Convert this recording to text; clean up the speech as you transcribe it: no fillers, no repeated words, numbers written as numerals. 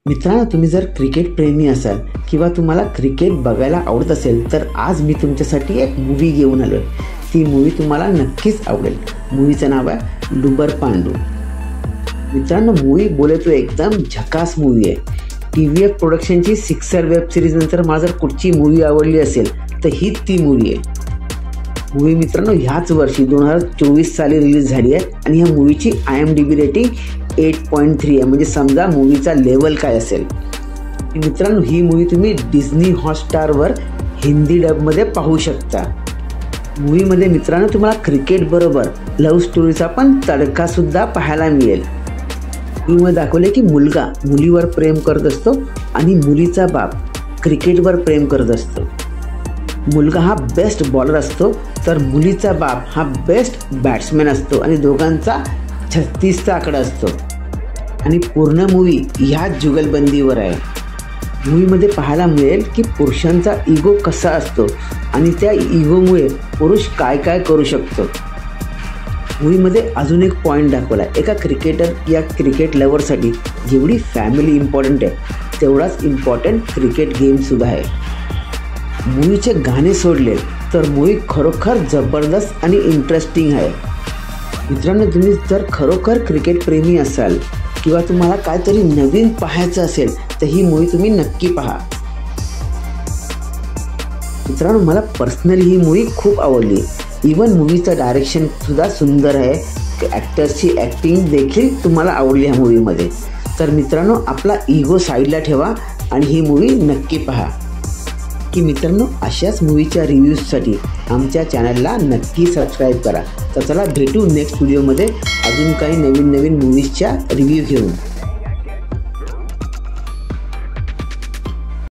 मित्रांनो, तुम्ही जर क्रिकेट प्रेमी असाल किंवा तुम्हाला क्रिकेट बघायला आवडत असेल तर आज मी तुमच्यासाठी एक मूवी घेऊन आलो आहे। ती मूवी तुम्हाला नक्कीच आवडेल। मूवीचं नाव आहे लुबर पांडू। मित्रांनो, मूवी बोले तो एकदम झकास मूवी आहे। TVF प्रोडक्शनची सिक्सर वेब सिरीज नंतर मला जर कुठची मूवी आवडली असेल तर ही ती मूवी आहे। मूवी मित्रांनो ह्याच वर्षी 2024 साली रिलीज झाली आहे आणि ह्या मूवीची IMDb रेटिंग 8.3 आहे। म्हणजे समजा मूवीचा लेवल काय असेल। मित्रांनो, ही मूवी तुम्ही डिझनी हॉटस्टारवर हिंदी डबमध्ये पाहू शकता। मूवीमध्ये मित्रांनो तुम्हाला क्रिकेट बरोबर लव्ह स्टोरीचा पण तडका सुद्धा पाहायला मिळेल। मूवीमध्ये दाखवले की मुलगा मुलीवर प्रेम करत असतो आणि मुलीचा बाप क्रिकेटवर प्रेम करत असतो। मुलगा हा बेस्ट बॉलर असतो तर मुलीचा बाप हा बेस्ट बॅट्समॅन असतो आणि दोघांचा 36चा आकडा असतो आणि पूर्ण मूवी ह्या जुगलबंदीवर आहे। मूवीमध्ये पाहायला मिळेल की पुरुषांचा इगो कसा असतो आणि त्या इगोमुळे पुरुष काय काय करू शकतो। मूवीमध्ये अजून एक पॉईंट दाखवला आहे, एका क्रिकेटर या क्रिकेट लव्हरसाठी जेवढी फॅमिली इम्पॉर्टंट आहे तेवढाच इम्पॉर्टंट क्रिकेट गेमसुद्धा आहे। मूवीचे गाणे सोडले तर मूवी खरोखर जबरदस्त आणि इंटरेस्टिंग आहे। मित्रांनो, तुम्ही जर खरोखर क्रिकेट प्रेमी असाल किंवा तुम्हाला काहीतरी नवीन पाहायचं असेल तर ही मूवी तुम्ही नक्की पहा। मित्रांनो, मला पर्सनली ही मूवी खूप आवडली। इवन मूवीचं डायरेक्शन सुद्धा सुंदर आहे। ॲक्टर्सची ॲक्टिंग देखील तुम्हाला आवडली ह्या मूवीमध्ये। तर मित्रांनो, आपला इगो साईडला ठेवा आणि ही मूवी नक्की पहा। की मित्रांनो, अशाच मूवीच्या रिव्ह्यूजसाठी आमच्या चॅनलला नक्की सबस्क्राईब करा। तर चला भेटू नेक्स्ट व्हिडिओमध्ये अजून काही नवीन मूवीजच्या रिव्ह्यू घेऊन।